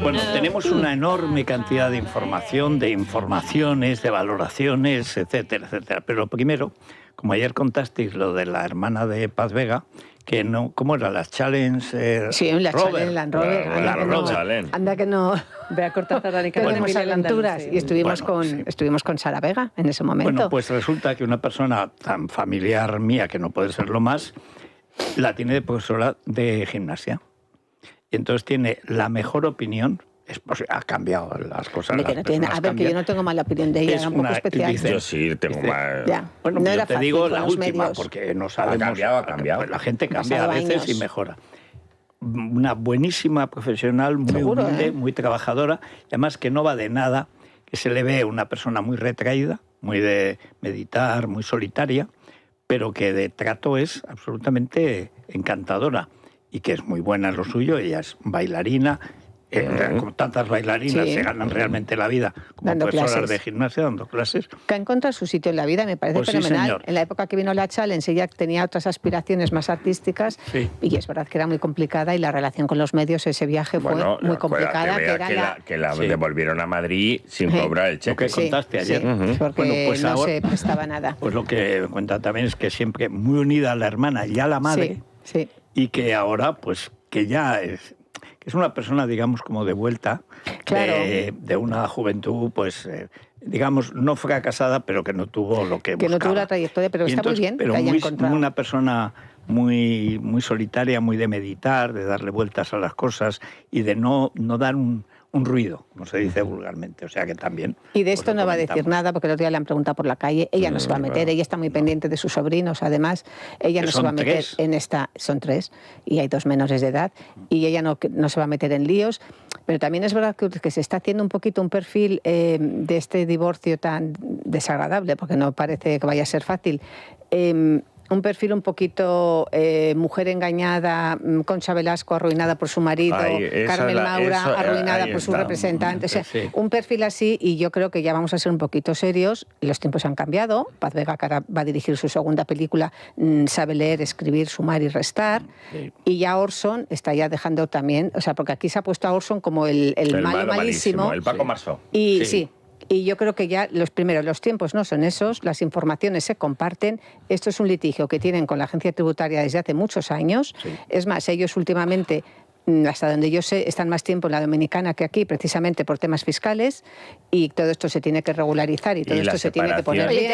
Bueno, tenemos una enorme cantidad de información, de informaciones, de valoraciones, etcétera, etcétera. Pero primero, como ayer contasteis lo de la hermana de Paz Vega, que no, ¿cómo era? Las Challenge sí, la Challenge Land Rover. Anda que no. Ve a Cortázar y tenemos aventuras. Y estuvimos con Sara Vega en ese momento. Bueno, pues resulta que una persona tan familiar mía, que no puede serlo más, la tiene de profesora de gimnasia. Y entonces tiene la mejor opinión. Ha cambiado las cosas. Que yo no tengo mala opinión de ella, era un poco especial. Yo sí tengo mal. Bueno, no yo te digo la última, medios. porque no sabemos. Ha cambiado. Pues la gente cambia a veces y mejora. Una buenísima profesional, muy humilde, muy trabajadora, y además que no va de nada, que se le ve una persona muy retraída, muy de meditar, muy solitaria, pero que de trato es absolutamente encantadora y que es muy buena en lo suyo. Ella es bailarina. Como tantas bailarinas se ganan realmente la vida como dando profesoras clases de gimnasia, dando clases. Que ha encontrado su sitio en la vida, me parece fenomenal. En la época que vino la Challenge ella tenía otras aspiraciones más artísticas y es verdad que era muy complicada y la relación con los medios, ese viaje fue muy complicada. Que la devolvieron a Madrid sin cobrar el cheque. Lo que contaste ayer. Porque pues no se prestaba nada. Pues lo que cuenta también es que siempre muy unida a la hermana y a la madre y que ahora pues que ya es una persona, digamos, como de vuelta, de una juventud, pues, digamos, no fracasada, pero que no tuvo lo que buscaba. Que no tuvo la trayectoria, pero está muy bien que haya encontrado. Una persona muy, muy solitaria, muy de meditar, de darle vueltas a las cosas y de no dar un ruido, como se dice vulgarmente, o sea que también... Y de esto no va a decir nada, porque el otro día le han preguntado por la calle, ella no se va a meter, ella está muy pendiente de sus sobrinos, además, ella no se va a meter en esta... Son 3, y hay 2 menores de edad, y ella no se va a meter en líos, pero también es verdad que se está haciendo un poquito un perfil de este divorcio tan desagradable, porque no parece que vaya a ser fácil, un perfil un poquito mujer engañada, Concha Velasco arruinada por su marido, Carmen Maura arruinada por su representante. O sea, un perfil así, y yo creo que ya vamos a ser un poquito serios. Los tiempos han cambiado. Paz Vega, que ahora va a dirigir su segunda película, sabe leer, escribir, sumar y restar. Y ya Orson está ya dejando también, o sea, porque aquí se ha puesto a Orson como el malo malísimo. El Paco Marsó. Y y yo creo que ya los tiempos no son esos, las informaciones se comparten. Esto es un litigio que tienen con la agencia tributaria desde hace muchos años. Es más, ellos últimamente, hasta donde yo sé, están más tiempo en la Dominicana que aquí, precisamente por temas fiscales, y todo esto se tiene que regularizar y todo esto se tiene que poner bien.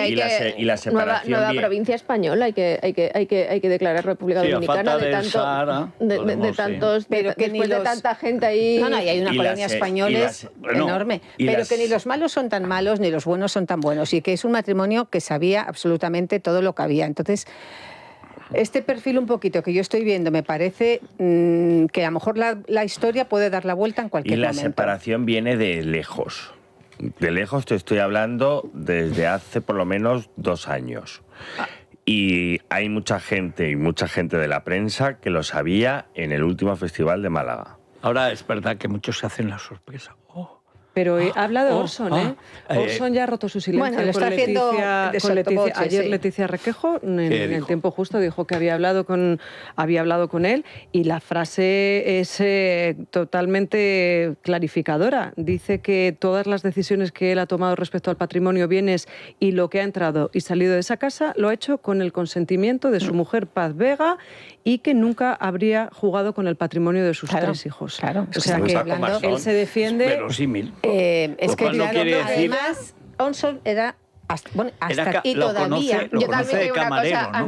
Y la separación nueva provincia española, hay que declarar República Dominicana de tantos, pero que después de tanta gente ahí. No, y hay una colonia española enorme, pero que ni los malos son tan malos ni los buenos son tan buenos, y que es un matrimonio que sabía absolutamente todo lo que había. Entonces, este perfil un poquito que yo estoy viendo me parece que a lo mejor la historia puede dar la vuelta en cualquier momento. Y la separación viene de lejos. De lejos te estoy hablando desde hace por lo menos 2 años. Y hay mucha gente de la prensa que lo sabía en el último festival de Málaga. Ahora es verdad que muchos se hacen la sorpresa. Pero habla de Orson, Orson ya ha roto su silencio. Bueno, lo está haciendo con Leticia. Ayer Leticia Requejo, en el tiempo justo, dijo que había hablado con él, y la frase es totalmente clarificadora. Dice que todas las decisiones que él ha tomado respecto al patrimonio, bienes y lo que ha entrado y salido de esa casa, lo ha hecho con el consentimiento de su mujer Paz Vega, y que nunca habría jugado con el patrimonio de sus 3 hijos. Claro, o sea que él se defiende... Es verosímil. Es que no quiere decir... además Orson era hasta aquí todavía. Yo también digo una cosa, ¿no?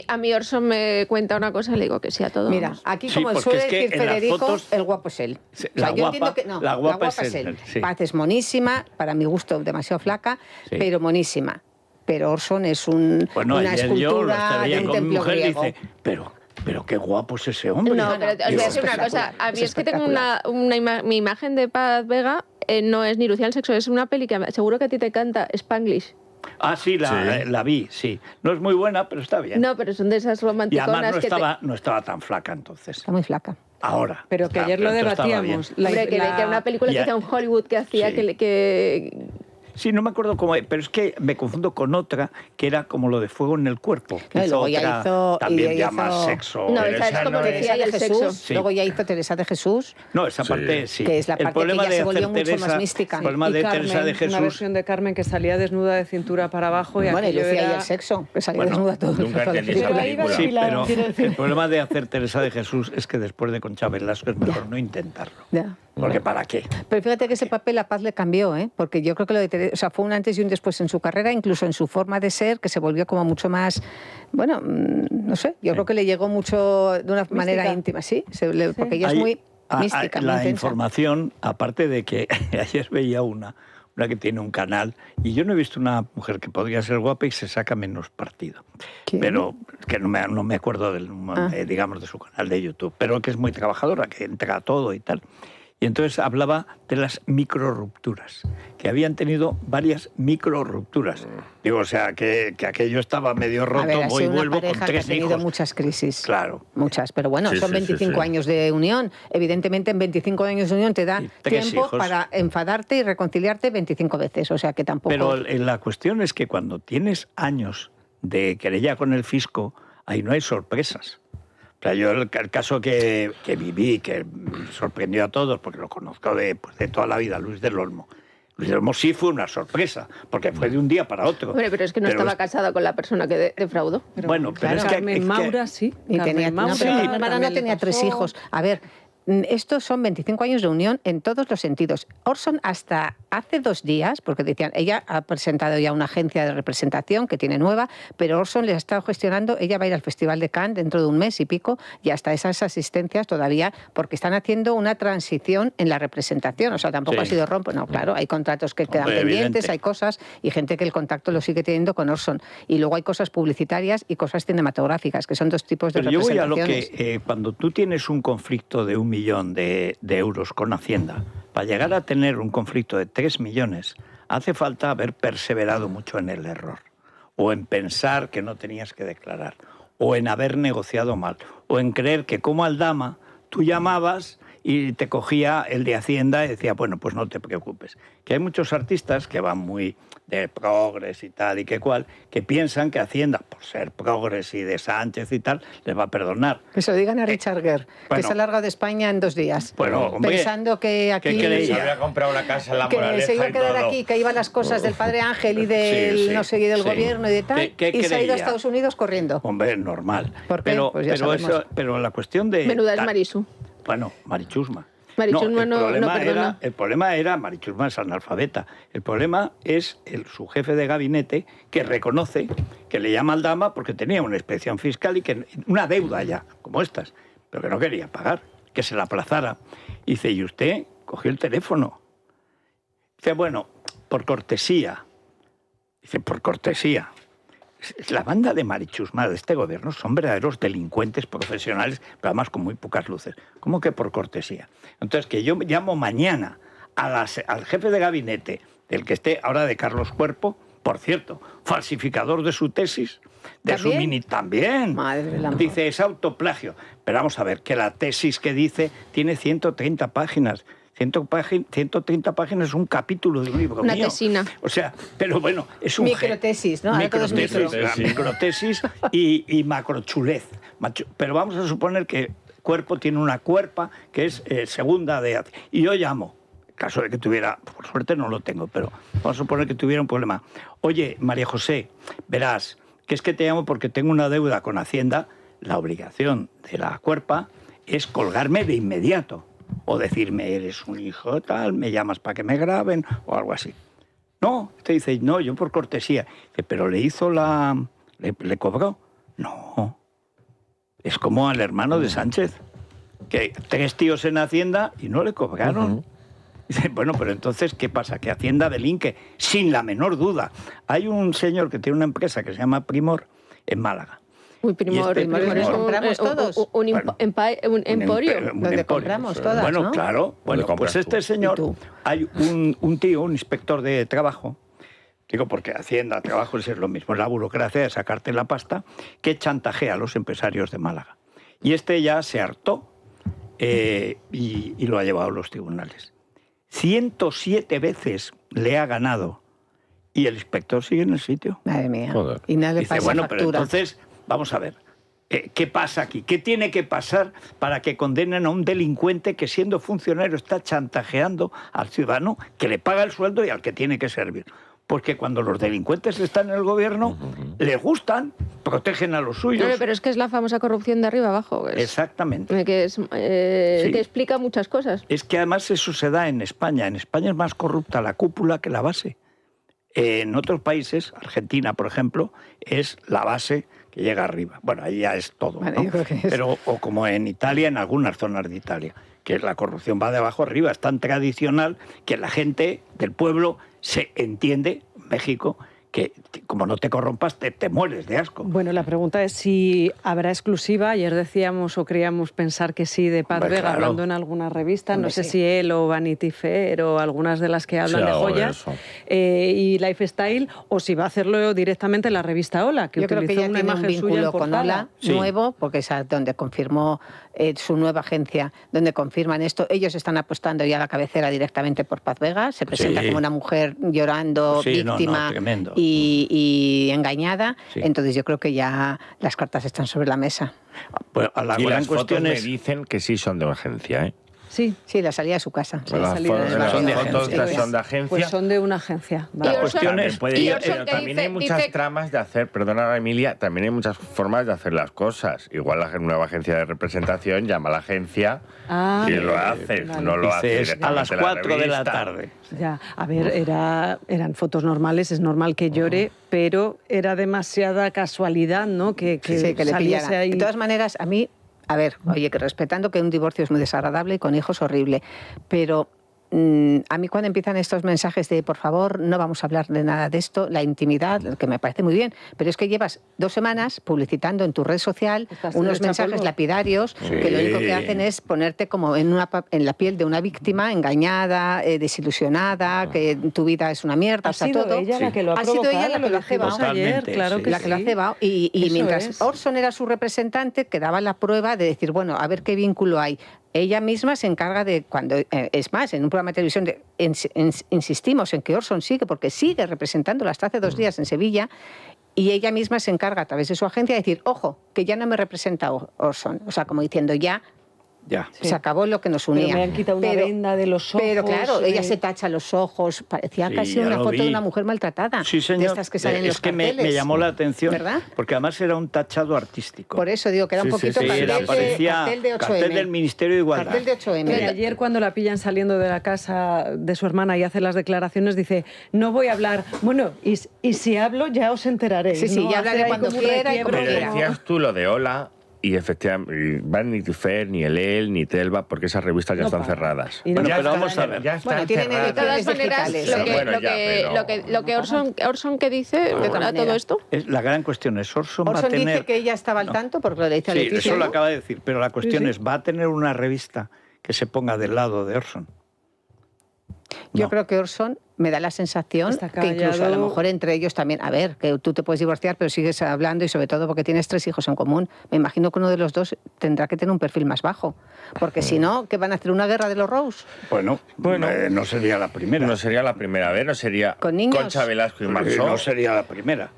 a mí Orson me cuenta una cosa y le digo que sí a todo. Mira, aquí como suele decir Federico, fotos, el guapo es él. La guapa es él. Paz es monísima, para mi gusto demasiado flaca, pero monísima. Pero Orson es una escultura de un templo griego. Dice, pero qué guapo es ese hombre. No, pero os voy a decir una cosa. A mí es que tengo mi imagen de Paz Vega no es ni Lucía el sexo, es una peli que seguro que a ti te canta, Spanglish. Ah, sí, la vi, sí. No es muy buena, pero está bien. No, pero son de esas romanticonas. Y además no estaba tan flaca entonces. Está muy flaca. Ahora. Pero que ayer lo debatíamos. Que era una película que hacía en Hollywood que hacía que Sí, no me acuerdo cómo, pero es que me confundo con otra que era como lo de fuego en el cuerpo. Que luego ya hizo también ya más sexo. No, esa es como decía el sexo. Sí. Luego ya hizo Teresa de Jesús. No, esa parte sí. Que es la parte que ya se volvió mucho más mística. El problema de Carmen, Teresa de Jesús. Una versión de Carmen que salía desnuda de cintura para abajo. Y bueno, y Lucía era... y el sexo, que salía desnuda todo. Nunca entendí esa película. Sí, pero el problema de hacer Teresa de Jesús es que después de Concha Velasco es mejor no intentarlo. Ya. Porque ¿para qué? Pero fíjate que ese papel a Paz le cambió, ¿eh? Porque yo creo que lo de Teresa, o sea, fue un antes y un después en su carrera, incluso en su forma de ser, que se volvió como mucho más, bueno, no sé, yo creo que le llegó mucho de una manera íntima, sí, porque ella es muy mística, muy la intensa. Información, aparte de que ayer veía una que tiene un canal, y yo no he visto una mujer que podría ser guapa y se saca menos partido. ¿Quién? Pero que no me acuerdo digamos, de su canal de YouTube, pero que es muy trabajadora, que entrega todo y tal. Y entonces hablaba de las microrupturas, que habían tenido varias microrupturas. Digo, o sea, que aquello estaba medio roto, voy y vuelvo con 3 hijos. Que ha tenido muchas crisis. Claro. Muchas, pero bueno, son 25 años de unión. Evidentemente, en 25 años de unión te da tiempo para enfadarte y reconciliarte 25 veces, o sea que tampoco... Pero la cuestión es que cuando tienes años de querella con el fisco, ahí no hay sorpresas. O sea, yo el caso que viví, que sorprendió a todos, porque lo conozco de toda la vida, Luis del Olmo. Luis del Olmo sí fue una sorpresa, porque fue de un día para otro. Hombre, pero es que no estaba casada con la persona que defraudó. Pero, bueno, pero claro, es que... Carmen Maura sí. Y tenía, Carmen no tenía 3 hijos. A ver, estos son 25 años de unión en todos los sentidos. Orson hasta hace 2 días, porque decían, ella ha presentado ya una agencia de representación que tiene nueva, pero Orson le ha estado gestionando, ella va a ir al Festival de Cannes dentro de un mes y pico, y hasta esas asistencias todavía, porque están haciendo una transición en la representación, o sea, tampoco ha sido rompo, no, claro, hay contratos que quedan pendientes, evidente. Hay cosas, y gente que el contacto lo sigue teniendo con Orson, y luego hay cosas publicitarias y cosas cinematográficas, que son 2 tipos de representaciones. Yo voy a lo que, cuando tú tienes un conflicto de 1 millón de euros con Hacienda, para llegar a tener un conflicto de 3 millones, hace falta haber perseverado mucho en el error, o en pensar que no tenías que declarar, o en haber negociado mal, o en creer que como Aldama tú llamabas y te cogía el de Hacienda y decía, bueno, pues no te preocupes. Que hay muchos artistas que van muy de progres y tal y que cual, que piensan que Hacienda, por ser progres y de Sánchez y tal, les va a perdonar. Que se lo digan a Richard Gere, que se ha largado de España en 2 días. Bueno, hombre, pensando que aquí... Se había comprado una casa en La Moraleja, que se iba a quedar aquí, que iban las cosas del Padre Ángel y del no sé, y del gobierno y de tal, y se ha ido a Estados Unidos corriendo. Hombre, normal. ¿Por qué? Pero, pues ya pero la cuestión de... Menuda es Marisu. Bueno, Marichusma. Marichusma el problema era Marichusma es analfabeta. El problema es su jefe de gabinete que reconoce que le llama Aldama porque tenía una inspección fiscal y que una deuda ya, como estas, pero que no quería pagar, que se la aplazara. Y dice, ¿y usted cogió el teléfono? Dice, bueno, por cortesía. Dice, por cortesía. La banda de Marichusma de este gobierno son verdaderos delincuentes profesionales, pero además con muy pocas luces. ¿Cómo que por cortesía? Entonces, que yo llamo mañana al jefe de gabinete del que esté ahora de Carlos Cuerpo, por cierto, falsificador de su tesis, de su mini también. Dice, es autoplagio. Pero vamos a ver, que la tesis que dice tiene 130 páginas. 130 páginas es un capítulo de un libro Una mío. tesina. O sea, pero bueno, es un... Microtesis, ¿no? Microtesis y macrochulez. Pero vamos a suponer que Cuerpo tiene una cuerpa que es segunda de... Y yo llamo, en caso de que tuviera, por suerte no lo tengo, pero vamos a suponer que tuviera un problema. Oye, María José, verás, que es que te llamo porque tengo una deuda con Hacienda. La obligación de la cuerpa es colgarme de inmediato. O decirme, eres un hijo tal, me llamas para que me graben, o algo así. No, te dice, no, yo por cortesía. Dice, pero ¿le cobró? No. Es como al hermano de Sánchez, que 3 tíos en Hacienda y no le cobraron. Dice, bueno, pero entonces, ¿qué pasa? Que Hacienda delinque, sin la menor duda. Hay un señor que tiene una empresa que se llama Primor, en Málaga. Uy, Primor, Primor es compramos todos. Un emporio. Donde compramos todas, bueno, ¿no? Claro. Bueno, pues este señor, hay un tío, un inspector de trabajo, digo porque Hacienda, trabajo es lo mismo, la burocracia de sacarte la pasta, que chantajea a los empresarios de Málaga. Y este ya se hartó y lo ha llevado a los tribunales. 107 veces le ha ganado y el inspector sigue en el sitio. Madre mía. Joder. Y nada le Dice, pasa bueno, factura. pero entonces, vamos a ver, ¿qué pasa aquí? ¿Qué tiene que pasar para que condenen a un delincuente que siendo funcionario está chantajeando al ciudadano que le paga el sueldo y al que tiene que servir? Porque cuando los delincuentes están en el gobierno, les gustan, protegen a los suyos. Claro, pero es que es la famosa corrupción de arriba abajo. Exactamente. Que Sí. explica muchas cosas. Es que además eso se da en España. En España es más corrupta la cúpula que la base. En otros países, Argentina, por ejemplo, es la base que llega arriba. Bueno, ahí ya es todo, Vale, ¿no? yo creo que es. Pero, o como en Italia, en algunas zonas de Italia, que la corrupción va de abajo arriba. Es tan tradicional que la gente del pueblo se entiende, México, que como no te corrompas, te mueres de asco. Bueno, la pregunta es si habrá exclusiva. Ayer decíamos o creíamos pensar que sí de Paz Hombre, Vega, claro. hablando en alguna revista. No Hombre, sé sí. si él o Vanity Fair o algunas de las que hablan Sí, de algo de joyas eso. y Lifestyle, o si va a hacerlo directamente en la revista Hola, que Yo creo que utilizó ya una tiene un imagen suya en vínculo con portada. Ola Sí. nuevo, porque es donde confirmó su nueva agencia, donde confirman esto. Ellos están apostando ya a la cabecera directamente por Paz Vega. Se presenta Sí. como una mujer llorando, Sí, no, víctima tremendo. y engañada. Sí. Entonces yo creo que ya las cartas están sobre la mesa. Pues a la Y gran las fotos cuestión me es... dicen que sí son de agencia, ¿eh? Sí, Sí, la salida de su casa. Sí, Las salida de las son de fotos agencia. son de agencia. pues son de una agencia. Y La Orson- cuestión También es... puede y ir, Orson pero que también hay dice- muchas dice- tramas de hacer, perdona Emilia, también hay muchas formas de hacer las cosas. Igual la nueva agencia de representación llama a la agencia Ah, y lo hace, vale. no lo hace Dices, a las directamente 4 de la revista. tarde. Ya, a ver, eran fotos normales, es normal que llore, pero era demasiada casualidad, ¿no? Que Sí, que le saliese pillara. ahí. De todas maneras, a mí, a ver, oye, que respetando que un divorcio es muy desagradable y con hijos horrible, pero a mí cuando empiezan estos mensajes de por favor, no vamos a hablar de nada de esto, la intimidad, que me parece muy bien, pero es que llevas 2 semanas publicitando en tu red social Estás unos hecha mensajes polvo. lapidarios que lo único que hacen es ponerte como en la piel de una víctima engañada, desilusionada, que tu vida es una mierda, Ha o sea, sido todo. ella la que lo ha Ha sido provocado, ella la que lo ha dijimos cebado. ayer, Totalmente, claro sí. que La que lo ha sí. cebado. Y Eso mientras es. Orson era su representante, que daba la prueba de decir, bueno, a ver qué vínculo hay. Ella misma se encarga de, cuando es más, en un programa de televisión, insistimos en que Orson sigue, porque sigue representándola hasta hace 2 días en Sevilla, y ella misma se encarga a través de su agencia de decir, ojo, que ya no me representa Orson. O sea, como diciendo, ya Ya. se acabó lo que nos unía. Pero me han quitado una venda de los ojos. Pero claro, ella se tacha los ojos, parecía Sí, casi ya una lo foto vi. de una mujer maltratada. Sí, señor. De estas que salen en es los que me carteles. llamó la atención. ¿Verdad? Porque además era un tachado artístico. Por eso digo que era un Sí, sí, poquito sí, cartel, era, parecía cartel de 8M. cartel del Ministerio de Igualdad. Cartel de 8M. Pero ayer cuando la pillan saliendo de la casa de su hermana y hace las declaraciones, dice, no voy a hablar. Bueno, y si hablo ya os enteraréis. Sí, sí, ¿no? ya Hace hablaré ahí cuando como un quiera y requiebro, como Pero quiera. decías tú lo de Hola y efectivamente Vanity Fair, ni el El, ni Telva, porque esas revistas ya No están paran. cerradas. Y no Bueno, Ya pero están- vamos a ver. ya están Bueno, tienen cerradas. De todas ediciones maneras, digitales. Bueno, ya, pero- lo que Orson que dice otra a manera. todo esto. La gran cuestión es, Orson va a Orson tener... dice que ella estaba al tanto, porque lo dice a Sí, Leticia. eso lo ¿no? acaba de decir, pero la cuestión Sí, sí. es, ¿va a tener una revista que se ponga del lado de Orson? Yo No. creo que Orson me da la sensación Está que incluso a lo callado. mejor entre ellos también, a ver, que tú te puedes divorciar pero sigues hablando y sobre todo porque tienes 3 hijos en común. Me imagino que uno de los dos tendrá que tener un perfil más bajo, porque si no, ¿qué van a hacer? ¿Una guerra de los Rose? Bueno, Bueno. no sería la primera. No sería la primera vez, no sería Con niños. Concha Velasco y Porque Marceau. no sería la primera.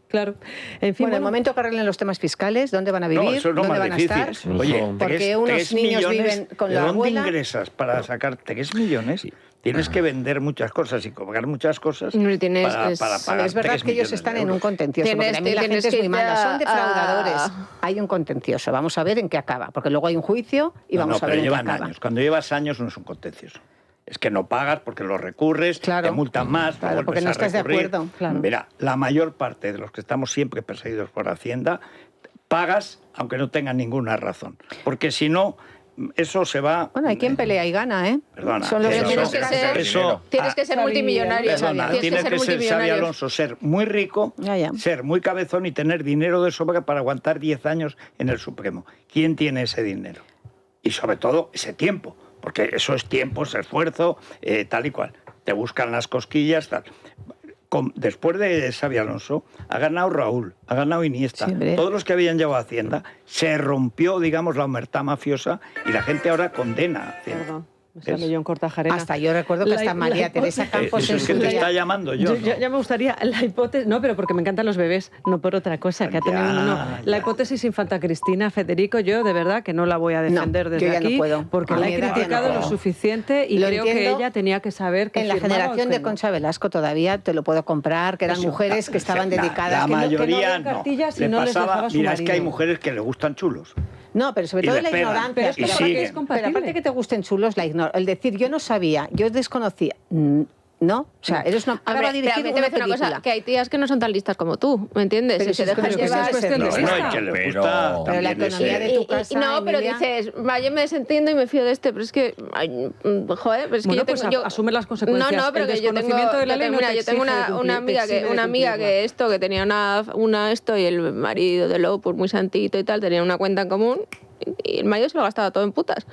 Claro. En fin, Bueno, el bueno, momento que arreglen los temas fiscales, ¿dónde van a vivir? No, eso es lo ¿Dónde más van a difícil. estar? Oye, Porque unos 3 niños millones, viven con ¿de la dónde abuela? ingresas para sacar 3 millones? Tienes que vender muchas cosas y cobrar muchas cosas Hombre, tienes- para es- pagar Es verdad 3 que ellos millones están de en un euros. contencioso, porque Tienes- también la tienes gente es que muy irte mala. Son a- defraudadores. Hay un contencioso. Vamos a ver en qué acaba, porque luego hay un juicio y No, vamos a pero ver en qué llevan acaba. años. Cuando llevas años no es un contencioso. Es que no pagas porque lo recurres, Claro. te multan más, Claro, lo porque vuelves no a estás de recurrir. acuerdo. Claro. Mira, la mayor parte de los que estamos siempre perseguidos por Hacienda, pagas aunque no tengan ninguna razón. Porque si no, eso se va... Bueno, hay quien pelea y gana, ¿eh? Perdona, Son los eso- que tienes que menos ser- ganan. eso- Tienes que ser Xavi, multimillonario. Perdona, Tienes tiene que ser Xavi multimillonario. Alonso, ser muy rico, Ya, ya. ser muy cabezón y tener dinero de sobra para aguantar 10 años en el Supremo. ¿Quién tiene ese dinero? Y sobre todo ese tiempo, porque eso es tiempo, es esfuerzo, tal y cual. Te buscan las cosquillas, tal. Después de Xavi Alonso, ha ganado Raúl, ha ganado Iniesta. Sí, hombre. Todos los que habían llevado a Hacienda, se rompió, digamos, la omertá mafiosa y la gente ahora condena a Hacienda. Perdón. Me sale John Kortajarena. Hasta yo recuerdo que hasta María Teresa Campos eso es que te está llamando yo. Ya me gustaría la hipótesis, no, pero porque me encantan los bebés, no por otra cosa, que ha tenido la hipótesis Infanta Cristina Federico, yo de verdad que no la voy a defender desde aquí, porque la he criticado lo suficiente y creo que ella tenía que saber que en la generación de Concha Velasco todavía te lo puedo comprar, que eran mujeres que estaban dedicadas. La mayoría no. Le pasaba, mira, es que hay mujeres que le gustan chulos. No, pero sobre todo la ignorancia. Pero aparte que te gusten chulos, el decir yo no sabía, yo desconocía. ¿No? O sea, eres una... Ahora va a dirigir una cosa, que hay tías que no son tan listas como tú, ¿me entiendes? Pero si te dejas llevar... Pero la economía de tu casa, no, pero dices, yo me desentiendo y me fío de este, pero es que... joder, pero es que yo asume las consecuencias. No, pero que yo tengo una amiga que tenía una esto y el marido de Lowe, pues muy santito y tal, tenía una cuenta en común y el marido se lo gastaba todo en putas.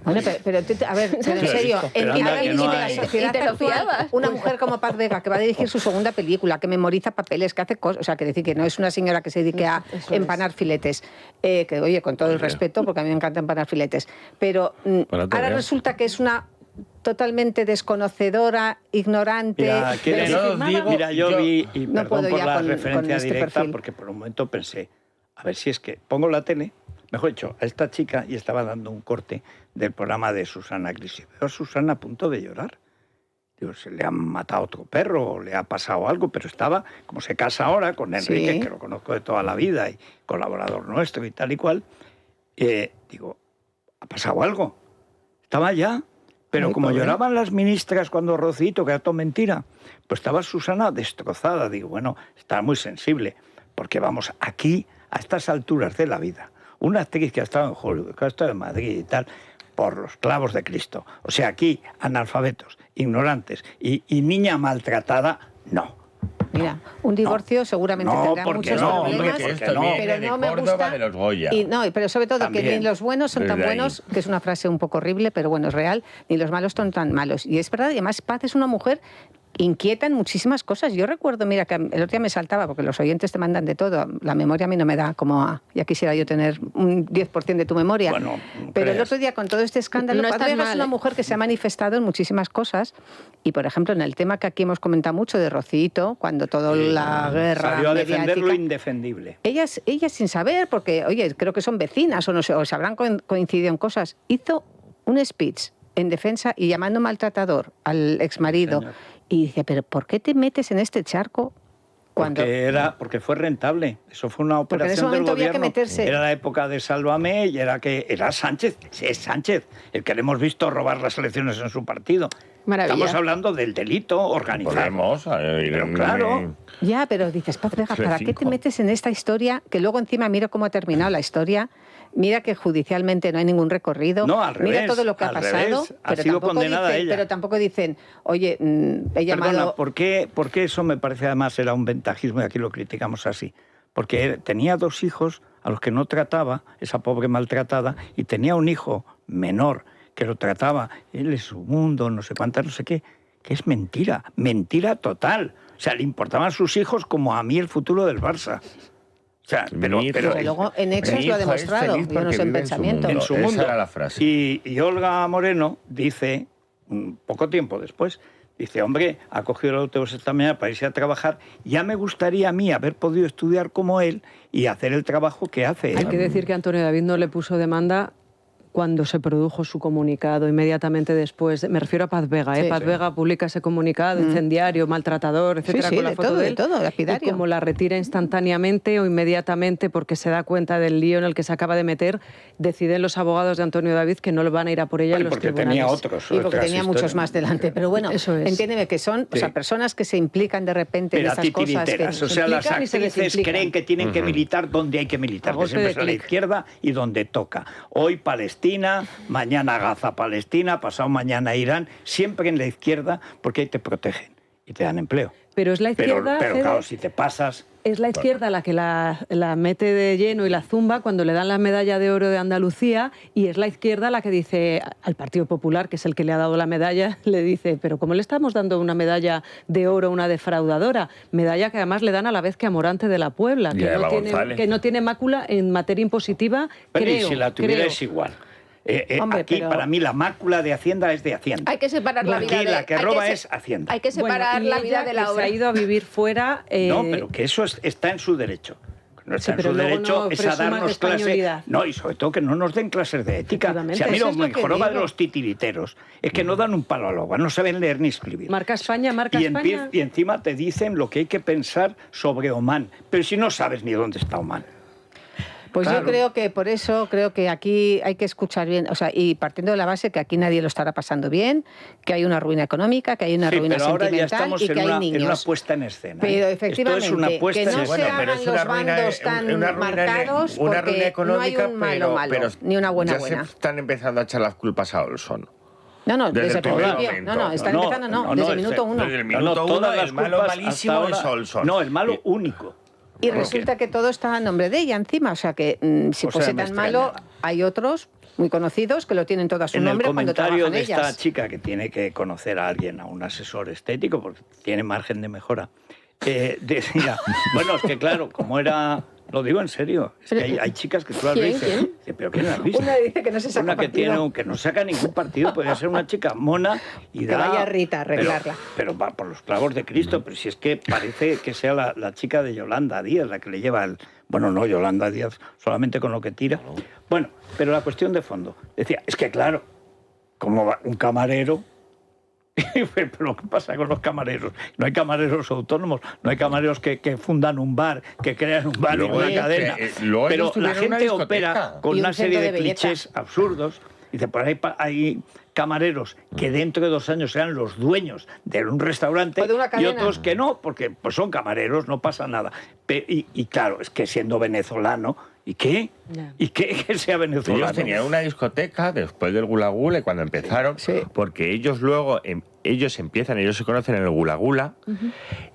Bueno, pero a ver, pero en serio, en la sociedad actual, una mujer como Paz Vega, que va a dirigir su segunda película, que memoriza papeles, que hace cosas, o sea, que decir que no es una señora que se dedique a empanar filetes, que oye, con todo el respeto, porque a mí me encanta empanar filetes, pero ahora resulta que es una totalmente desconocedora, ignorante... Mira, yo vi, y no perdón por la referencia directa, porque por un momento pensé, a ver si es que pongo la tele... Mejor dicho, a esta chica, y estaba dando un corte del programa de Susana Grisi. Veo a Susana a punto de llorar. Digo, se le han matado otro perro o le ha pasado algo, pero estaba, como se casa ahora con Enrique, que lo conozco de toda la vida y colaborador nuestro y tal y cual, digo, ¿ha pasado algo? Estaba ya, pero como lloraban las ministras cuando Rocito, que era todo mentira, pues estaba Susana destrozada. Digo, bueno, está muy sensible, porque vamos, aquí, a estas alturas de la vida, una actriz que ha estado en Hollywood, que ha estado en Madrid y tal, por los clavos de Cristo. O sea, aquí, analfabetos, ignorantes y niña maltratada, no. Mira, un divorcio seguramente tendrá muchos problemas, pero no me gusta de los Goya. Pero sobre todo también. Que ni los buenos son tan buenos, que es una frase un poco horrible, pero bueno, es real, ni los malos son tan malos. Y es verdad, y además Paz es una mujer inquieta en muchísimas cosas. Yo recuerdo, mira, que el otro día me saltaba, porque los oyentes te mandan de todo. La memoria a mí no me da como ya quisiera yo tener un 10% de tu memoria. Bueno, pero el otro día, con todo este escándalo, Paz Vega es una mujer que se ha manifestado en muchísimas cosas. Y, por ejemplo, en el tema que aquí hemos comentado mucho de Rocito, cuando toda la guerra salió a defender lo indefendible. Ellas sin saber, porque, oye, creo que son vecinas o no sé, o se habrán coincidido en cosas, hizo un speech en defensa y llamando maltratador al exmarido. Y dice, ¿pero por qué te metes en este charco? Porque fue rentable. Eso fue una operación del gobierno. Había que meterse. Era la época de Sálvame y era Sánchez. Sí, es Sánchez, el que le hemos visto robar las elecciones en su partido. Maravilla. Estamos hablando del delito organizado. Pero claro. Ya, pero dices, Paz Vega, ¿para qué te metes en esta historia? Que luego encima mira cómo ha terminado la historia. Mira que judicialmente no hay ningún recorrido. No, al revés. Mira todo lo que ha pasado. Ha sido condenada ella. Pero tampoco dicen, oye, he llamado... Perdona, ¿por qué eso me parece además era un ventajismo y aquí lo criticamos así? Porque tenía 2 hijos a los que no trataba, esa pobre maltratada, y tenía un hijo menor que lo trataba, él es su mundo, no sé cuántas, no sé qué, que es mentira total. O sea, le importaban sus hijos como a mí el futuro del Barça. O sea, pero luego en hechos lo ha demostrado, no en pensamiento. En su mundo. Esa era la frase. Y Olga Moreno dice, poco tiempo después, dice, hombre, ha cogido el autobús esta mañana para irse a trabajar, ya me gustaría a mí haber podido estudiar como él y hacer el trabajo que hace. Hay que decir que Antonio David no le puso demanda cuando se produjo su comunicado, inmediatamente después. Me refiero a Paz Vega, Paz Vega publica ese comunicado, incendiario, maltratador, etcétera, con la foto de él. Todo, lapidario. Y como la retira instantáneamente o inmediatamente porque se da cuenta del lío en el que se acaba de meter, deciden los abogados de Antonio David que no le van a ir a por ella en los tribunales. Tenía otros. Y porque tenía muchos más delante. Pero bueno, entiéndeme que son personas que se implican de repente en esas cosas. O sea, las actrices creen que tienen que militar donde hay que militar, que siempre es a la izquierda y donde toca. Hoy Palestina, mañana Gaza, Palestina, pasado mañana Irán, siempre en la izquierda, porque ahí te protegen y te dan empleo. Pero es la izquierda... Pero claro, si te pasas... Es la izquierda la que la mete de lleno y la zumba cuando le dan la medalla de oro de Andalucía, y es la izquierda la que dice al Partido Popular, que es el que le ha dado la medalla, le dice, pero ¿cómo le estamos dando una medalla de oro a una defraudadora? Medalla que además le dan a la vez que a Morante de la Puebla, que no tiene mácula en materia impositiva, pero creo. Y si la tuviera es igual. Hombre, aquí, para mí, la mácula de Hacienda es de Hacienda. Hay que separar la vida de... la que roba es Hacienda. Hay que separar la vida de la obra. Se ha ido a vivir fuera... No, pero que eso está en su derecho. No está en su derecho es a darnos clases. No, y sobre todo que no nos den clases de ética. Si a mí lo joroba de los titiriteros es que no dan un palo al agua, no saben leer ni escribir. Marca España, marca España. Y encima te dicen lo que hay que pensar sobre Oman. Pero si no sabes ni dónde está Oman. Pues claro. Yo creo que por eso creo que aquí hay que escuchar bien, o sea, y partiendo de la base que aquí nadie lo estará pasando bien, que hay una ruina económica, que hay una ruina sentimental y que hay niños. En una puesta en escena. Pero efectivamente, que no se hagan los bandos tan marcados porque no hay un malo, ni una buena. Se están empezando a echar las culpas a Olson. No, desde el principio. No, están empezando, desde el minuto uno. Desde el minuto uno, el malo malísimo es Olson. No, el malo único. Y resulta que todo está a nombre de ella encima, o sea que si fuese tan malo, hay otros muy conocidos que lo tienen todo a su nombre cuando trabajan ellas. En el comentario de esta chica que tiene que conocer a alguien, a un asesor estético, porque tiene margen de mejora, decía, bueno, es que claro, como era... Lo digo en serio, es que hay chicas que tú las ves y dices, ¿pero quién las has visto? Una dice que no se saca partido. Que no saca ningún partido, podría ser una chica mona y que vaya Rita a arreglarla. Pero va por los clavos de Cristo, pero si es que parece que sea la chica de Yolanda Díaz la que le lleva el... Bueno, no, Yolanda Díaz solamente con lo que tira. Bueno, pero la cuestión de fondo, decía, es que claro, como un camarero... Pero ¿qué pasa con los camareros? No hay camareros autónomos, no hay camareros que fundan un bar, que crean un bar y una cadena. Pero la gente opera con una serie de clichés absurdos. Dice, por ahí hay camareros que dentro de 2 años serán los dueños de un restaurante y otros que no, porque pues son camareros, no pasa nada. Y claro, es que siendo venezolano... ¿Y qué? Yeah. ¿Y qué que sea venezolano? Ellos tenían una discoteca después del Gula Gula y cuando empezaron, porque ellos luego, ellos se conocen en el Gula Gula.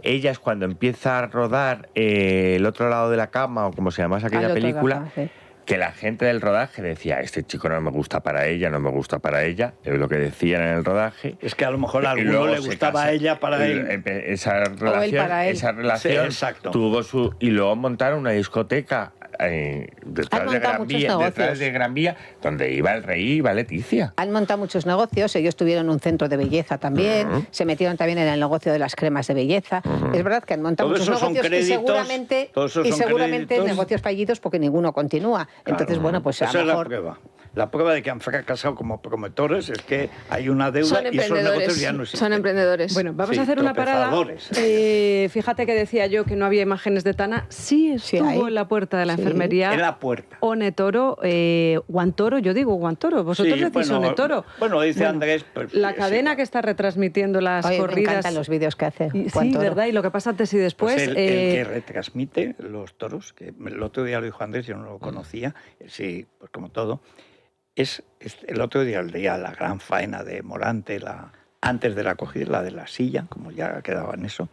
Ella es cuando empieza a rodar El otro lado de la cama, o como se llama aquella película, que la gente del rodaje decía, este chico no me gusta para ella, no me gusta para ella, es lo que decían en el rodaje. Es que a lo mejor a alguno le gustaba a ella para él. Esa relación tuvo su... Y luego montaron una discoteca detrás de Gran Vía, donde iba el rey y iba Leticia. Han montado muchos negocios, ellos tuvieron un centro de belleza también, se metieron también en el negocio de las cremas de belleza. Es verdad que han montado muchos negocios y seguramente negocios fallidos porque ninguno continúa. Entonces, bueno, pues a lo mejor... Es la prueba. La prueba de que han fracasado como promotores es que hay una deuda y esos negocios ya no existen. Son emprendedores. Bueno, vamos a hacer una parada. Fíjate que decía yo que no había imágenes de Tana. Sí estuvo en la puerta de la enfermería. En la puerta. Onetoro, Guantoro, yo digo Guantoro. Vosotros decís Onetoro. Bueno, dice Andrés... Pues, la cadena que está retransmitiendo las corridas... Me encantan los vídeos que hace Guantoro. Sí, ¿verdad? Y lo que pasa antes y después... Pues el que retransmite los toros, que el otro día lo dijo Andrés, yo no lo conocía, sí, pues como todo... Es el otro día, la gran faena de Morante, antes de la cogida, la de la silla, como ya quedaba en eso,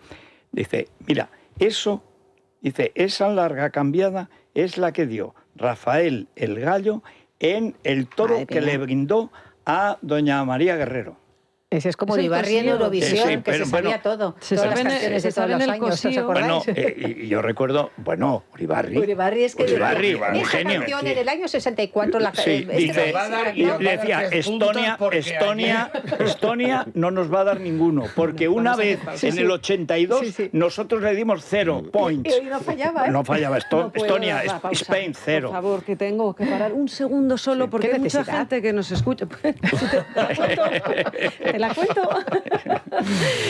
dice, mira, esa larga cambiada es la que dio Rafael el Gallo en el toro que le brindó a doña María Guerrero. Ese es como Uribarri en Eurovisión, que se sabía todo. Todas las canciones de todos los años, ¿os acordáis? Y yo recuerdo, Uribarri es que un genio. Esa canción en el año 64... decía, Estonia no nos va a dar ninguno, porque una vez en el 82 nosotros le dimos 0 points. Y no fallaba, No fallaba, Estonia, Spain 0. Por favor, que tengo que parar un segundo solo, porque hay mucha gente que nos escucha. ¿Te la cuento?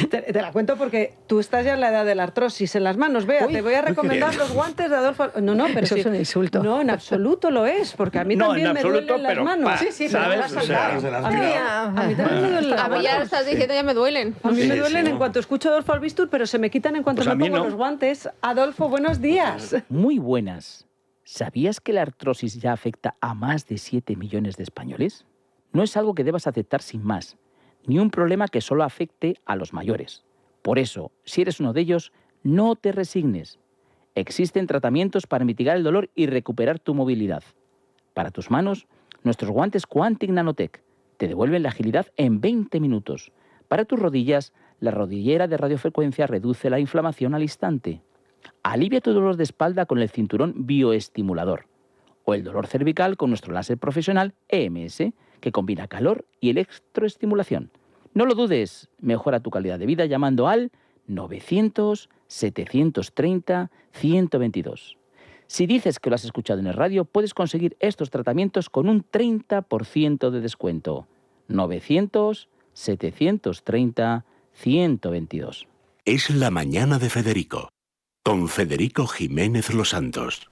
Te la cuento porque tú estás ya en la edad de la artrosis en las manos. Vea, te voy a recomendar los guantes de Adolfo... No, pero eso es un insulto. No, en absoluto lo es, porque a mí también me duelen las manos. Sí, pero ¿sabes? A mí también me duelen las manos. A mí ya estás diciendo, ya me duelen. A mí me duelen en cuanto escucho a Adolfo Albistur, pero se me quitan en cuanto me pongo los guantes. Adolfo, buenos días. Muy buenas. ¿Sabías que la artrosis ya afecta a más de 7 millones de españoles? No es algo que debas aceptar sin más, ni un problema que solo afecte a los mayores. Por eso, si eres uno de ellos, no te resignes. Existen tratamientos para mitigar el dolor y recuperar tu movilidad. Para tus manos, nuestros guantes Quantic Nanotech te devuelven la agilidad en 20 minutos. Para tus rodillas, la rodillera de radiofrecuencia reduce la inflamación al instante. Alivia tu dolor de espalda con el cinturón bioestimulador. o el dolor cervical con nuestro láser profesional EMS, que combina calor y electroestimulación. No lo dudes, mejora tu calidad de vida llamando al 900-730-122. Si dices que lo has escuchado en el radio, puedes conseguir estos tratamientos con un 30% de descuento. 900-730-122. Es la mañana de Federico, con Federico Jiménez Los Santos.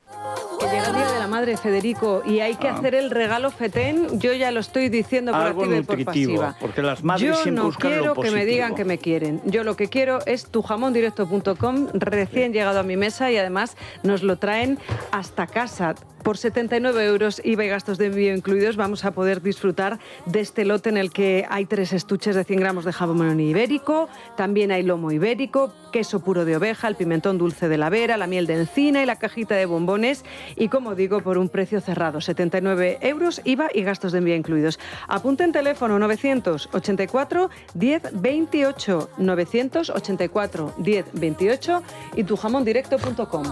Que llega el Día de la Madre, Federico, y hay que hacer el regalo fetén. Yo ya lo estoy diciendo por activa y por pasiva. Porque las madres siempre buscan lo positivo. Yo no quiero que me digan que me quieren. Yo lo que quiero es tujamondirecto.com, recién llegado a mi mesa, y además nos lo traen hasta casa. Por 79 euros, IVA y gastos de envío incluidos, vamos a poder disfrutar de este lote en el que hay 3 estuches de 100 gramos de jamón ibérico, también hay lomo ibérico, queso puro de oveja, el pimentón dulce de la Vera, la miel de encina y la cajita de bombones. Y como digo, por un precio cerrado, 79 euros, IVA y gastos de envío incluidos. Apunten teléfono 984 10 28, 984 10 28 y tujamondirecto.com.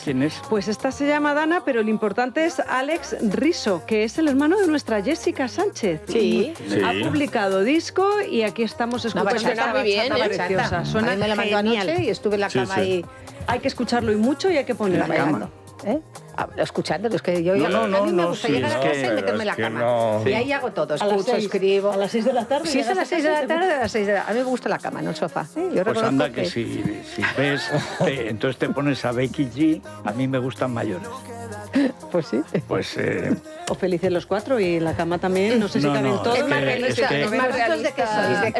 ¿Quién es? Pues esta se llama Dana, pero lo importante es Alex Riso, que es el hermano de nuestra Jessica Sánchez. Sí. Ha publicado disco y aquí estamos escuchando. Suena muy bien, preciosa. Suena a mí me la mandó anoche y estuve en la cama ahí. Hay que escucharlo y mucho y hay que ponerlo bailando. Escuchándolo, es que yo a mí me gusta llegar a casa y meterme en la cama. No. Y ahí hago todo, escucho, escribo. ¿A las 6 de la tarde? Si es a las 6 de la tarde, a las 6 de la tarde. A mí me gusta la cama, no el sofá. Yo pues anda que si ves, entonces te pones a Becky G, a mí me gustan mayores. Pues sí. Pues... O Felices los 4 y en la cama también, no sé si caben todos. Es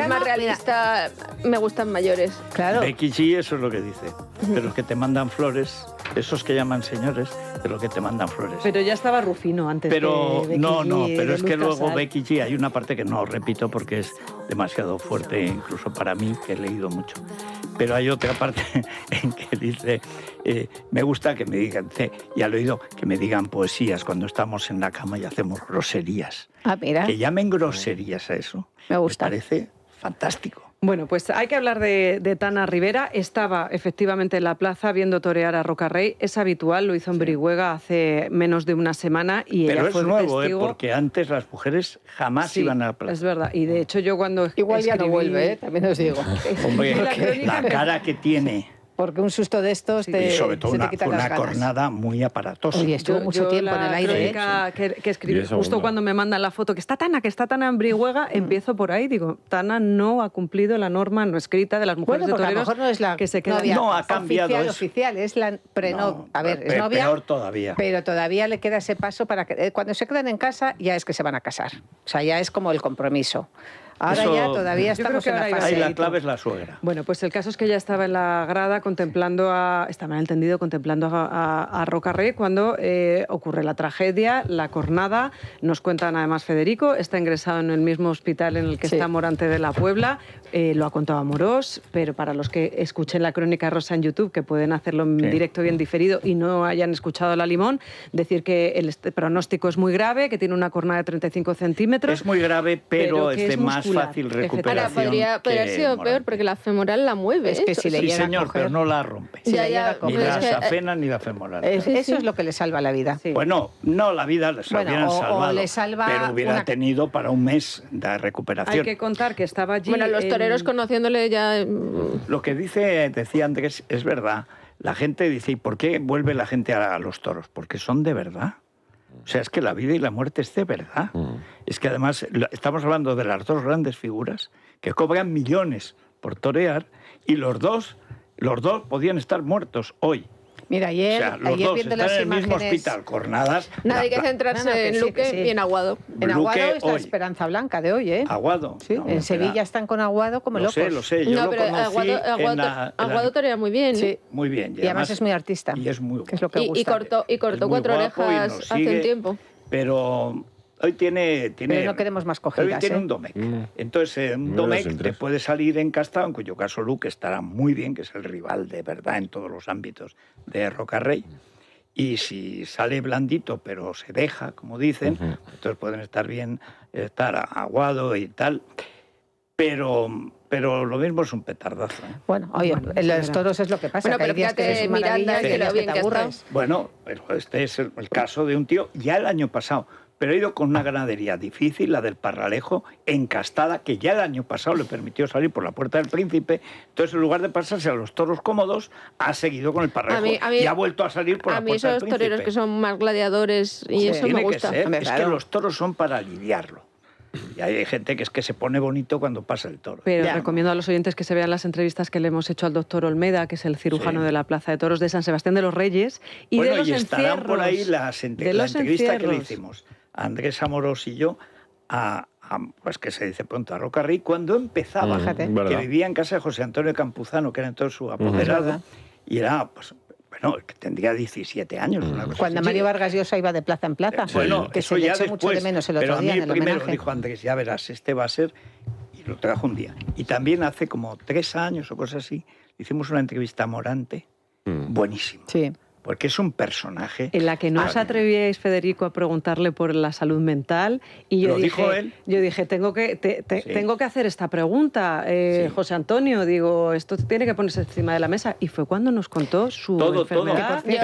más realista, me gustan mayores. Claro. Becky G, eso es lo que dice. De los que te mandan flores, esos que llaman señores, de los que te mandan flores. Pero ya estaba Rufino antes de Becky G, pero es que Luz luego Casal. Becky G, hay una parte que no repito porque es demasiado fuerte, incluso para mí, que he leído mucho. Pero hay otra parte en que dice, me gusta que me digan, y al oído, que me digan poesías cuando estamos en la cama y hacemos groserías. Ah, mira. Que llamen groserías a eso. Me gusta. Me parece fantástico. Bueno, pues hay que hablar de Tana Rivera. Estaba efectivamente en la plaza viendo torear a Rocarrey. Es habitual, lo hizo en Brihuega hace menos de una semana y pero ella fue es nuevo, testigo. Porque antes las mujeres jamás iban a la plaza. Es verdad. Y de hecho yo cuando Igual ya no vuelve, también os digo. Hombre, la cara que tiene. Porque un susto de estos Y sobre todo se te quitan las una ganas. cornada muy aparatosa. Oye, estuvo mucho tiempo en el aire. Crónica que escribí justo cuando me mandan la foto, que está Tana en Brihuega, empiezo por ahí, digo, Tana no ha cumplido la norma no escrita de las mujeres de Porque a lo toreros mejor no es la que se quedan. novia No, ha cambiado oficial, es la prenovia. A ver, es novia, peor todavía. pero todavía le queda ese paso para que cuando se quedan en casa ya es que se van a casar. O sea, ya es como el compromiso. Ahora Eso, ya todavía estamos en la fase. Ahí la clave es la suegra. Bueno, pues el caso es que ella estaba en la grada estaba en el tendido contemplando a Rocarrey cuando ocurre la tragedia, la cornada. Nos cuentan además Federico, está ingresado en el mismo hospital en el que está Morante de la Puebla. Lo ha contado Amorós, pero para los que escuchen la crónica rosa en YouTube, que pueden hacerlo en directo bien diferido y no hayan escuchado la Limón, decir que el pronóstico es muy grave, que tiene una cornada de 35 centímetros. Es muy grave, pero es de más fácil recuperación. Ahora, podría haber sido peor porque la femoral la mueve. Es que si le llega señor, a coger, pero no la rompe. Si ni la safena ni la femoral. Eso es lo que le salva la vida. Sí. Bueno, no, la vida les hubieran salvado, o le salva pero hubiera tenido para un mes de recuperación. Hay que contar que estaba allí... Bueno, los toreros conociéndole ya... Lo que decía Andrés es verdad. La gente dice, ¿y por qué vuelve la gente a los toros? Porque son de verdad. O sea, es que la vida y la muerte es de verdad. Es que además estamos hablando de las dos grandes figuras que cobran millones por torear y los dos podían estar muertos hoy. Mira, ayer, o sea, los ayer dos viendo están las en el mismo imágenes... hospital, cornadas. Nada, hay que centrarse en Luque y en Aguado. En Aguado Luque es la hoy. Esperanza Blanca de hoy, ¿eh? Aguado. Sí, No, en Sevilla están con Aguado como locos. Lo sé. Yo No, lo pero conocí Aguado torea muy bien. Sí. Muy bien. Y además es muy artista. Y es muy que es lo que gusta. Y cortó muy 4 guapo y orejas nos hace sigue, un tiempo. Pero hoy tiene Pero no queremos más cogidas, hoy tiene un Domecq. Entonces, un Domecq te puede salir encastado, en cuyo caso Luque estará muy bien, que es el rival de verdad en todos los ámbitos de Rocarrey. Y si sale blandito, pero se deja, como dicen, entonces pueden estar bien, estar Aguado y tal. pero lo mismo es un petardazo. Bueno, oye, los toros es lo que pasa. Bueno, pero fíjate, Miranda, que lo bien que está. Bueno, pero este es el caso de un tío, ya el año pasado, pero ha ido con una ganadería difícil, la del Parralejo, encastada, que ya el año pasado le permitió salir por la Puerta del Príncipe. Entonces, en lugar de pasarse a los toros cómodos, ha seguido con el Parralejo y ha vuelto a salir por la Puerta del Príncipe. A mí esos toreros que son más gladiadores y eso me gusta. Es que los toros son para aliviarlo. Y hay gente que es que se pone bonito cuando pasa el toro. Pero recomiendo a los oyentes que se vean las entrevistas que le hemos hecho al doctor Olmeda, que es el cirujano de la Plaza de Toros de San Sebastián de los Reyes, y de los encierros. Estarán por ahí la entrevista que le hicimos a Andrés Amorós y yo pues que se dice pronto, a Rocarrey, cuando empezaba, Fíjate. que vivía en casa de José Antonio Campuzano, que era entonces su apoderado, y era, pues, bueno, que tendría 17 años. Cuando Mario Vargas Llosa iba de plaza en plaza, bueno, que eso se ya echó después, mucho de menos el otro día en el primero homenaje. Dijo Andrés, ya verás, este va a ser, y lo trajo un día. Y también hace como 3 años o cosas así, hicimos una entrevista a Morante, buenísima. Sí. Porque es un personaje... En la que no os atrevíais, Federico, a preguntarle por la salud mental. Y yo dije, tengo que hacer esta pregunta, José Antonio. Digo, esto tiene que ponerse encima de la mesa. Y fue cuando nos contó su enfermedad. Me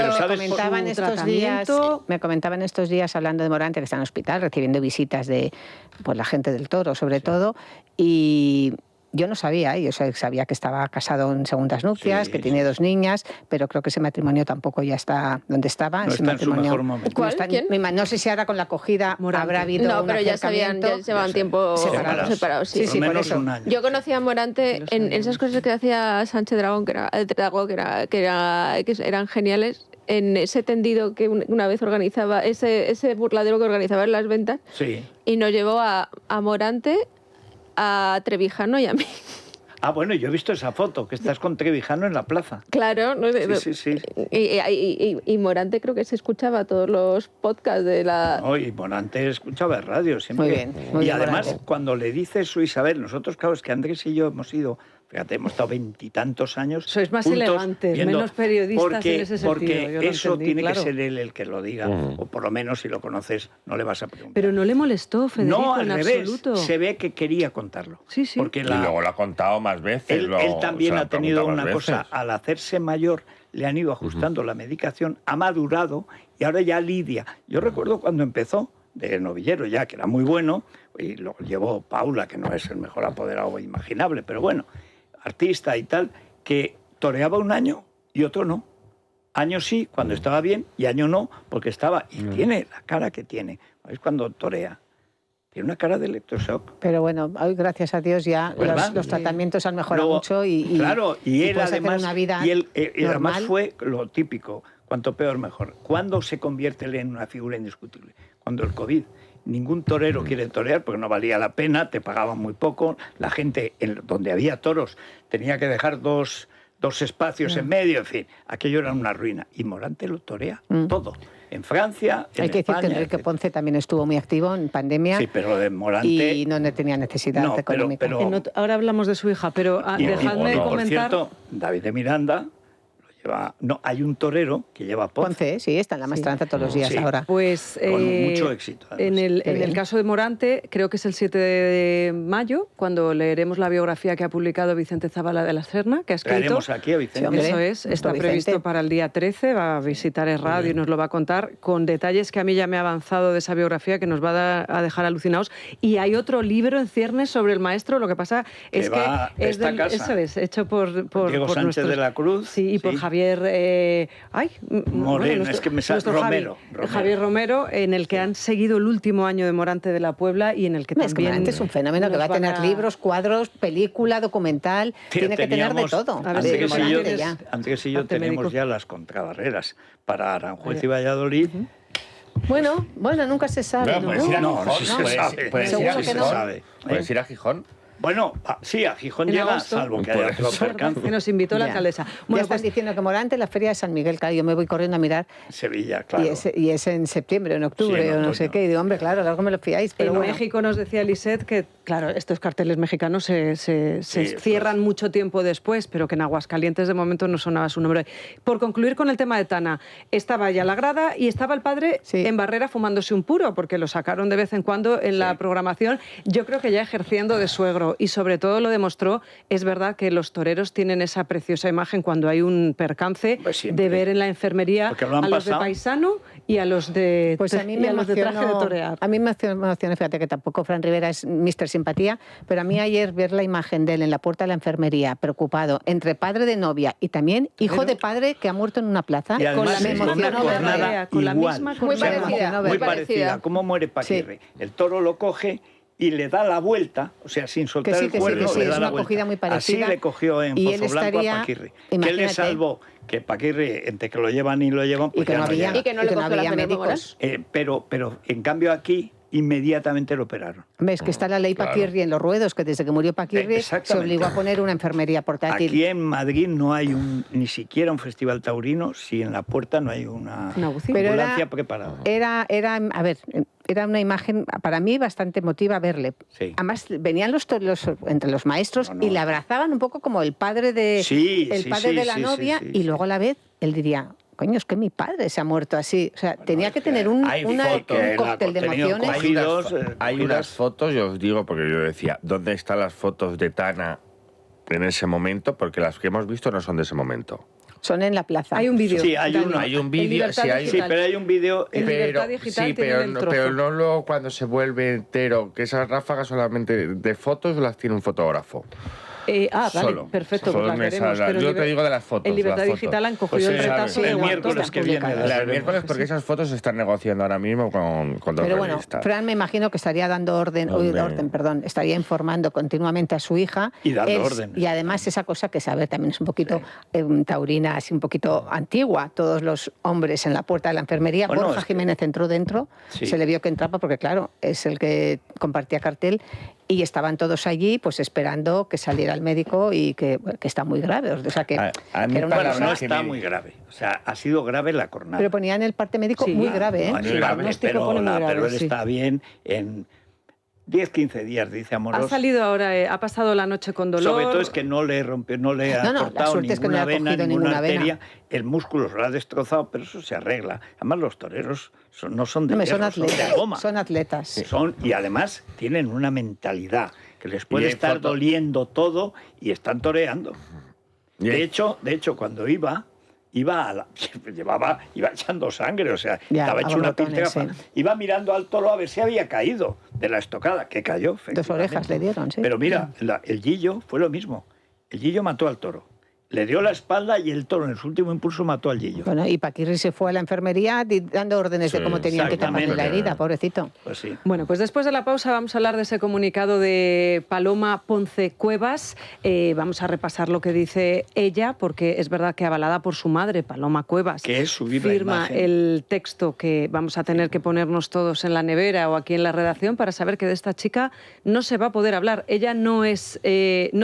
comentaban estos días, hablando de Morante, que está en el hospital, recibiendo visitas de la gente del toro, sobre todo, y... Yo no sabía, yo sabía que estaba casado en segundas nupcias, que tiene 2 niñas, pero creo que ese matrimonio tampoco ya está donde estaba. No ese está matrimonio, en su mejor momento. ¿Cuál? ¿Quién? No sé si ahora con la acogida habrá habido No, pero ya llevaban tiempo separados. Sí, por eso. Yo conocí a Morante en esas cosas que hacía Sánchez Dragó, que eran geniales. En ese tendido que una vez organizaba, ese burladero que organizaba en las ventas, y nos llevó a Morante, a Trevijano y a mí. Ah, bueno, yo he visto esa foto, que estás con Trevijano en la plaza. Claro. Sí. Y Morante creo que se escuchaba todos los podcasts de la... No, y Morante escuchaba radio siempre. Muy bien. Y además, Morante, cuando le dice su Isabel, nosotros, claro, es que Andrés y yo hemos ido... Fíjate, hemos estado 20 y tantos años. Sois más elegantes, menos periodistas en ese sentido. Porque eso tiene que ser él el que lo diga, o por lo menos si lo conoces no le vas a preguntar. Pero no le molestó, Federico, no, al revés, absoluto. Se ve que quería contarlo. Sí. Porque y luego lo ha contado más veces. Él también ha tenido una cosa, al hacerse mayor le han ido ajustando la medicación, ha madurado y ahora ya lidia. Yo recuerdo cuando empezó, de novillero ya, que era muy bueno, y lo llevó Paula, que no es el mejor apoderado imaginable, pero bueno, artista y tal, que toreaba un año y otro no. Año sí, cuando estaba bien, y año no, porque estaba... Y tiene la cara que tiene. ¿Veis? Cuando torea. Tiene una cara de electroshock. Pero bueno, hoy, gracias a Dios, ya los tratamientos han mejorado mucho y claro, y él además... Una vida además fue lo típico, cuanto peor mejor. ¿Cuándo se convierte él en una figura indiscutible? Cuando el COVID... Ningún torero quiere torear porque no valía la pena, te pagaban muy poco. La gente, donde había toros, tenía que dejar dos espacios en medio, en fin. Aquello era una ruina. Y Morante lo torea todo. En Francia, en Hay que España, decir que Enrique Ponce también estuvo muy activo en pandemia. Sí, pero de Morante... Y no tenía necesidad económica. Ahora hablamos de su hija, pero dejadme comentar... Por cierto, David de Miranda... No, hay un torero que lleva Ponce, sí, está en la maestranza todos los días ahora. Pues con mucho éxito. En el caso de Morante, creo que es el 7 de mayo, cuando leeremos la biografía que ha publicado Vicente Zavala de la Serna, que ha escrito. Traeremos aquí a Vicente. Sí, eso es, está previsto para el día 13, va a visitar el radio y nos lo va a contar con detalles que a mí ya me ha avanzado de esa biografía, que nos va a dejar alucinados. Y hay otro libro en ciernes sobre el maestro, lo que pasa es que es casa. Eso es, hecho por Diego Sánchez de la Cruz. Sí, y por Javier Moreno, es que me sale Romero. Javier Romero, en el que han seguido el último año de Morante de la Puebla y en el que también... Morante es un fenómeno que va a tener libros, cuadros, película, documental, tiene que tener de todo. Andrés y yo tenemos ya las contrabarreras para Aranjuez y Valladolid. Bueno, nunca se sabe. ¿Puedes ir a Gijón? Bueno, sí, a Gijón llega, salvo que haya otro percance. Que nos invitó la alcaldesa. Bueno, están diciendo que Morante, la feria de San Miguel, claro, yo me voy corriendo a mirar. Sevilla, claro. Y es en septiembre, en octubre, o no sé qué. Y digo, hombre, claro, algo me lo fiáis. Pero en México nos decía Lisette que, claro, estos carteles mexicanos se cierran mucho tiempo después, pero que en Aguascalientes de momento no sonaba su nombre. Por concluir con el tema de Tana, estaba ya la grada y estaba el padre en Barrera fumándose un puro, porque lo sacaron de vez en cuando en la programación, yo creo que ya ejerciendo de suegro. demostró. Y sobre todo lo demostró, es verdad que los toreros tienen esa preciosa imagen cuando hay un percance de ver en la enfermería a los de paisano y a los de, pues a mí me los de traje de torear. A mí me emociona, fíjate que tampoco Fran Rivera es Mr. Simpatía, pero a mí ayer ver la imagen de él en la puerta de la enfermería, preocupado, entre padre de novia y también hijo de padre que ha muerto en una plaza, con la misma jornada, muy parecida. ¿Cómo muere Paquirri? Sí. El toro lo coge y le da la vuelta, o sea, sin soltar el cuerno, le da la vuelta. Cogida muy parecida. Así le cogió en Pozo Blanco a Paquirri. ¿Qué le salvó? Que Paquirri, entre que lo llevan y lo llevan, pues ya no había, y que no le cogió las médicos. Pero en cambio aquí inmediatamente lo operaron. Ves que está la ley Paquirri en los ruedos, que desde que murió Paquirri se obligó a poner una enfermería portátil. Aquí en Madrid no hay ni siquiera un festival taurino si en la puerta no hay una ambulancia preparada. Era una imagen, para mí, bastante emotiva verle. Sí. Además, venían entre los maestros y le abrazaban un poco como el padre de, la novia y luego a la vez él diría... Coño, es que mi padre se ha muerto así. O sea, tenía que tener un cóctel de emociones. Hay unas fotos, yo os digo, porque yo decía, ¿dónde están las fotos de Tana en ese momento? Porque las que hemos visto no son de ese momento. Son en la plaza. Hay un vídeo. Sí, hay un vídeo. Pero hay un vídeo. Pero no luego cuando se vuelve entero, que esas ráfagas solamente de fotos las tiene un fotógrafo. Vale, perfecto, pues las veremos. Pero yo te digo de las fotos. En Libertad Digital han cogido el retazo de miércoles que viene. El miércoles, porque esas fotos se están negociando ahora mismo con dos Pero bueno, revistas. Fran me imagino que estaría dando estaría informando continuamente a su hija. Y dando orden. Y además esa cosa que sabe también es un poquito taurina, así un poquito antigua. Todos los hombres en la puerta de la enfermería. Bueno, Borja Jiménez entró dentro, se le vio que entraba porque claro, es el que compartía cartel. Y estaban todos allí, pues esperando que saliera el médico y que está muy grave. O sea, que era una cosa... No está muy grave. O sea, ha sido grave la cornada. Pero ponía en el parte médico muy grave, ¿eh? No, pero él está bien en 10-15 días, dice Amorós. Ha salido ahora, ha pasado la noche con dolor. Sobre todo es que no le rompió, no le ha cortado ninguna vena, ninguna arteria. El músculo se lo ha destrozado, pero eso se arregla. Además, los toreros no son de hierro, son de goma. Son atletas. Y además tienen una mentalidad que les puede estar doliendo todo y están toreando. De hecho, cuando iba echando sangre, o sea, estaba hecho una piltrafa. Iba mirando al toro a ver si había caído de la estocada, que cayó. 2 orejas le dieron, sí. Pero mira, el Gillo fue lo mismo. El Gillo mató al toro. Le dio la espalda y el toro en su último impulso mató al Gillo. Bueno, y Paquirri se fue a la enfermería dando órdenes de cómo tenían que taparle la herida, pobrecito. Pues sí. Bueno, pues después de la pausa vamos a hablar de ese comunicado de Paloma Ponce Cuevas. Vamos a repasar lo que dice ella, porque es verdad que avalada por su madre, Paloma Cuevas, que es firma el texto que vamos a tener que ponernos todos en la nevera o aquí en la redacción para saber que de esta chica no se va a poder hablar. Ella no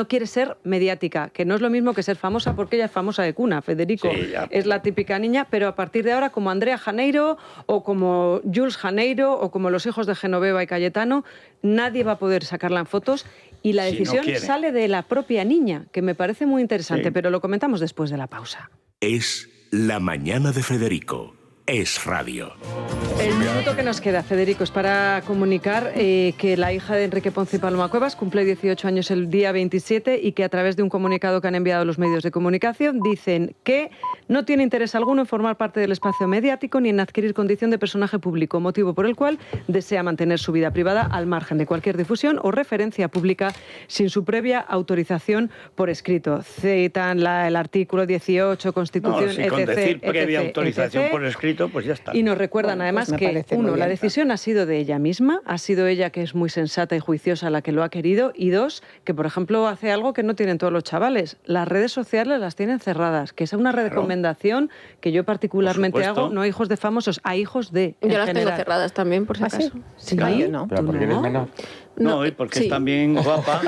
quiere ser mediática, que no es lo mismo que ser famosa, porque ella es famosa de cuna, Federico. Es la típica niña, pero a partir de ahora, como Andrea Janeiro o como Jules Janeiro o como los hijos de Genoveva y Cayetano, nadie va a poder sacarla en fotos y la decisión sale de la propia niña, que me parece muy interesante, pero lo comentamos después de la pausa. Es La Mañana de Federico. Es radio. El minuto que nos queda, Federico, es para comunicar que la hija de Enrique Ponce y Paloma Cuevas cumple 18 años el día 27 y que a través de un comunicado que han enviado los medios de comunicación dicen que no tiene interés alguno en formar parte del espacio mediático ni en adquirir condición de personaje público, motivo por el cual desea mantener su vida privada al margen de cualquier difusión o referencia pública sin su previa autorización por escrito. Citan el artículo 18, Constitución, etc. Con decir previa autorización por escrito, pues ya está. Y nos recuerdan además que, la decisión ha sido de ella misma, ha sido ella que es muy sensata y juiciosa la que lo ha querido, y 2, que por ejemplo hace algo que no tienen todos los chavales, las redes sociales las tienen cerradas, que es una recomendación que yo particularmente hago, no a hijos de famosos, a hijos de... Yo las tengo cerradas también, por si acaso. Sí, yo no. ¿Pero porque eres menor? No, y porque es también guapa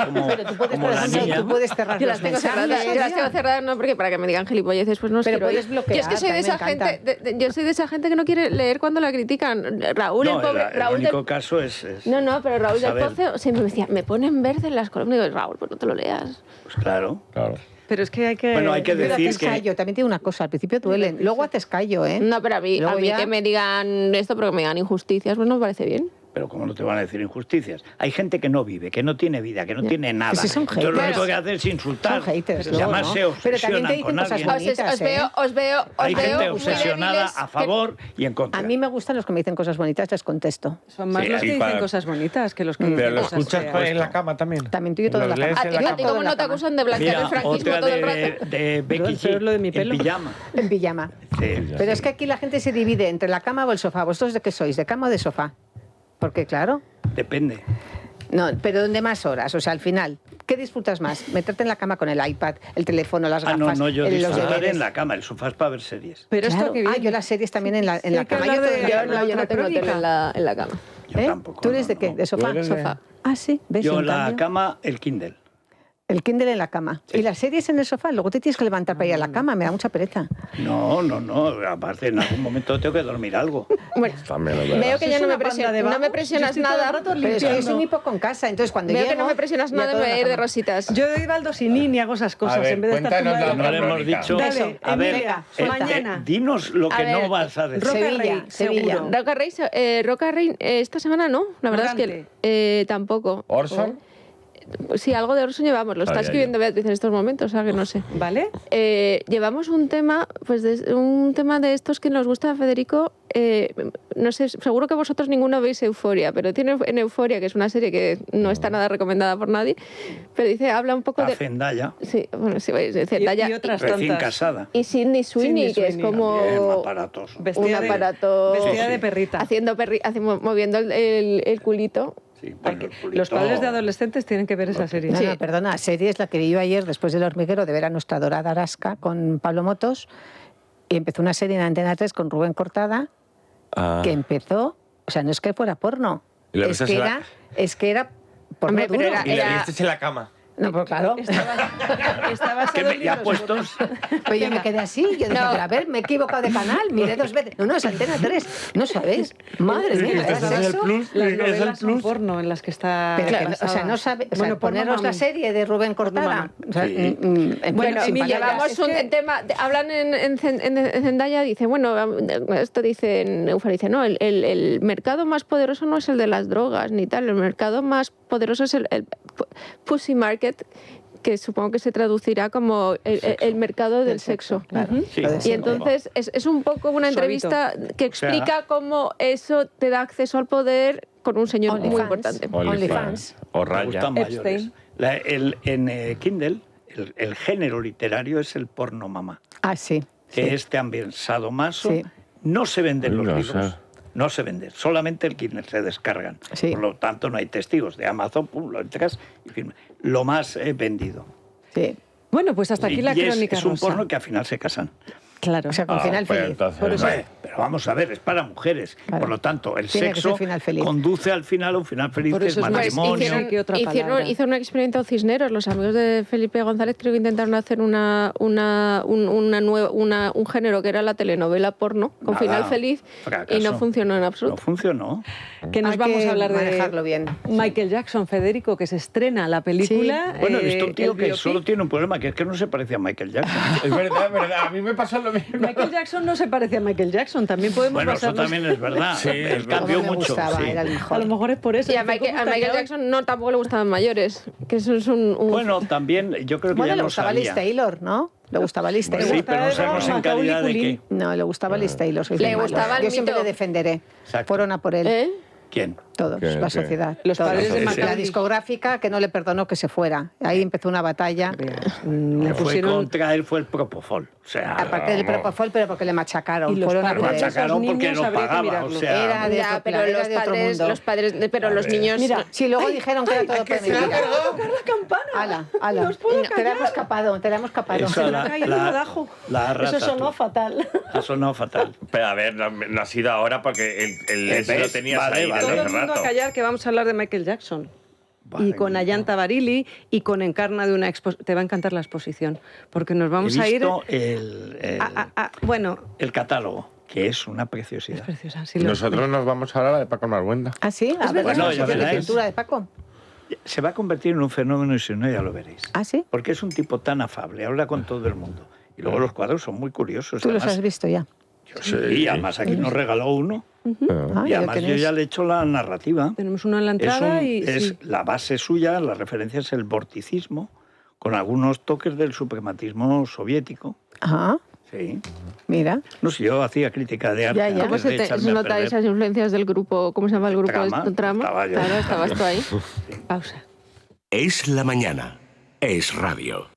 como la niña. Tú puedes cerrar las tengo cerradas. Yo las tengo cerradas no porque para que me digan gilipolleces, pues no sé. Pero puedes bloquear. Yo es que soy de esa gente, yo soy de esa gente que no quiere leer cuando la critican. Raúl, el pobre, el único caso es No, pero Raúl del Pozo siempre me decía, me ponen verde en las columnas. Y digo, Raúl, pues no te lo leas. Pues claro. Pero es que hay que... Bueno, hay que decir que... Callo. También tiene una cosa, al principio duelen, luego haces callo, ¿eh? No, pero a mí que me digan esto, pero que me digan injusticias, pues no me parece bien. Pero ¿cómo no te van a decir injusticias? Hay gente que no vive, que no tiene vida, que no tiene nada. Pues sí, son Entonces lo único que hacer es insultar. Son haters, Y luego, además ¿no? se Pero también te obsesionan dicen con cosas alguien. bonitas. Os veo Hay gente muy obsesionada débiles a favor y en contra. A mí me gustan los que me dicen cosas bonitas, les contesto. Son más Sí, los que sí, dicen para- cosas bonitas que los que dicen Pero lo cosas escuchas feas. en la cama también. También tú y yo todo en la Los lees cama. en la A cama. ti cómo no te acusan de blanquear Mira, el franquismo otra todo el rato. de Becky Pero lo de mi G, pelo. en pijama. En pijama. Sí. Pero es que aquí la gente se divide entre la cama o el sofá. ¿Vosotros de qué sois? ¿De cama o de sofá? Porque claro... Depende. No, pero ¿dónde más horas? O sea, al final, ¿qué disfrutas más? ¿Meterte en la cama con el iPad, el teléfono, las gafas? No, yo los disfrutaré deberes? en la cama. El sofá es para ver series. Pero Claro. esto que viene... Yo las series también en la hay que cama. hablar Yo todo de- el día- Yo no tengo tele en la cama. Yo tampoco. ¿Tú eres de qué? no. ¿De sofá? Tú eres de- Sofá. Ah, sí. ¿Ves? Yo En la cambio, cama, el Kindle. El Kindle en la cama. Y las series en el sofá. Luego te tienes que levantar para ir a la cama. Me da mucha pereza. No. Aparte, en algún momento tengo que dormir algo. Bueno, También lo verás. veo que ya Es no una me, banda de no me vagos. presionas Yo estoy todo el nada. rato Pero es que yo limpiando. soy muy poco en casa. Entonces, cuando Veo llego... que no me presionas ya nada y todo me en voy a la ir de cama. rositas. Yo he ido al Dosinín y hago esas cosas A ver, en vez de estar cuéntanos tumbada en la la No le cama. hemos crónica. dicho. Dale, A ver, Emilia, mañana. dinos lo A que ver, no vas a decir. Roca Sevilla, Rey, Sevilla. seguro. Roca Rey, esta semana no, la verdad es que tampoco. Orson. Sí, algo de Orson llevamos, lo está Sabía escribiendo Beatriz en estos momentos, o sea que no sé. ¿Vale? Llevamos un tema, un tema de estos que nos gusta a Federico. No sé, seguro que vosotros ninguno veis Euforia, pero tiene en Euforia, que es una serie que no está nada recomendada por nadie, pero habla un poco A de... Zendaya, Sí, bueno, sí, Zendaya. Y otras recién tantas. casada. Y Sidney Sweeney, que es Sweeney. como Bien, aparatoso. Vestida un de- aparato... Vestida Sí, de sí. perrita. moviendo el culito. Sí, bueno, el culito- Los padres de adolescentes tienen que ver esa serie. No, Sí. no, perdona, serie es la que vi yo ayer después del hormiguero de ver a nuestra dorada Arasca con Pablo Motos y empezó una serie en Antena 3 con Rubén Cortada que empezó, o sea, no es que fuera porno, Y lo es viste que, en la- era, es que era porno Hombre, pero duro. era- Y la viste en la cama. No, pues claro. Está basado ¿Qué en me, ya libros. puestos? Pues yo me quedé así, yo dije, No. pero a ver, me he equivocado de canal, miré 2 veces. No, es Antena 3, ¿no sabéis? Madre mía, ¿era sexo? Las novelas son porno en las que está Pero que, o basada. sea, no sabe, o sea, Bueno, porno poneros la mami. serie de Rubén Cortada. mami. O sea, Sí. en fin, Bueno, sin Emilia, palabras. llevamos es un que- tema, hablan en Zendaya, dice, bueno, esto dice en Euforia, dice, no, el mercado más poderoso no es el de las drogas ni tal, el mercado más poderoso es el pussy market, que supongo que se traducirá como el mercado del sexo. Claro. Sí. Lo de Y siempre. entonces es un poco una Suavito. entrevista que explica cómo eso te da acceso al poder con un señor muy OnlyFans. importante. OnlyFans. O Me Raya. gustan mayores. Epstein. En Kindle, el género literario es el porno mamá, Ah, sí. que sí. es también sadomaso. Sí. No se venden los No libros. sé. No se venden, solamente el Kindle se descargan. Sí. Por lo tanto, no hay testigos de Amazon, pum, lo entras y firma. Lo más vendido. Sí. Bueno, pues hasta aquí la Y es crónica un rosa. porno que al final se casan. Claro. O sea, con final pues feliz. entonces Por eso- no. Pero vamos a ver, es para mujeres. Claro. Por lo tanto, el Tiene que sexo ser final feliz. conduce al final a un final feliz, Por que es eso es más- matrimonio. hicieron- ¿Qué otra palabra? Hizo un experimento Cisneros. Los amigos de Felipe González creo que intentaron hacer un género que era la telenovela porno con Nada, final feliz fracaso. y no funcionó en No absoluto. funcionó. Que nos Hay vamos que a hablar de manejarlo bien. Michael Jackson, Federico, que se estrena la película. Bueno, he visto un el tío que biopic. solo tiene un problema, que es que no se parece a Michael Jackson. Es verdad, es verdad. A mí me pasó lo mismo. Michael Jackson no se parece a Michael Jackson. También podemos Bueno, eso basarnos... también es verdad. Sí, Él es verdad. cambió Como me mucho. gustaba, sí. era el A mejor. lo mejor es por eso. Y a Dice, Michael, ¿cómo estaría hoy? Jackson no tampoco le gustaban mayores. Que eso es un Bueno, también yo creo que Bueno, ya le lo gustaba sabía. Liz Taylor, ¿no? Le gustaba Liz Pues Taylor. sí, pero no sabemos en Macaulay calidad de qué. Culkin. No, le gustaba Liz Taylor. sois Le muy malos. gustaba el Yo siempre mito. le defenderé. Exacto. Fueron a por él. ¿Eh? ¿Quién? Todos, ¿Qué? la sociedad. Los todos. padres de La Macaulay. discográfica que no le perdonó que se fuera. Ahí empezó una batalla. El Le que fue pusieron... contra él fue el Propofol. O sea, Aparte del Propofol, pero porque le machacaron. Y los Fueron a padres por de él. esos machacaron porque niños no habría que pagaba. O mirarlo. sea, Era de Ya, otro pero plan, era de otro mundo. pero los niños... Mira, si luego dijeron que era todo Se mentira. la ha tocar la campana. Ala, ala. No os puedo Te la hemos escapado, te la hemos escapado. Eso Se me ha caído un rodajo. Eso sonó fatal. Ha sonado fatal. Pero a ver, no ha sido ahora porque ese lo ¿Ves? tenías Vale, ahí vale. desde Todo hace el mundo a rato. callar que vamos a hablar de Michael Jackson. Vale, Y con Ayanta Barili y con Encarna de una exposición. Te va a encantar la exposición, porque nos vamos He a ir... visto Bueno, el catálogo, que es una es preciosidad. preciosa. Sí, lo- Nosotros nos vamos ahora a la de Paco Marguenda. ¿Ah, sí? A ver, Bueno, las ya exposiciones de verás. pintura de Paco. Se va a convertir en un fenómeno y si no, ya lo veréis. ¿Ah, sí? Porque es un tipo tan afable, habla con todo el mundo. Y luego los cuadros son muy curiosos. Tú los además, has visto ya. yo sí, y además aquí nos regaló uno. Y además yo ya le he hecho la narrativa. Tenemos uno en la entrada la base suya, la referencia es el vorticismo, con algunos toques del suprematismo soviético. Ajá. Sí. Mira. No sé, yo hacía crítica de arte. ¿Cómo se nota esas influencias del grupo? ¿Cómo se llama el grupo? Trama. Estaba yo. Claro, estabas tú ahí. Pausa. Es la mañana. Es radio.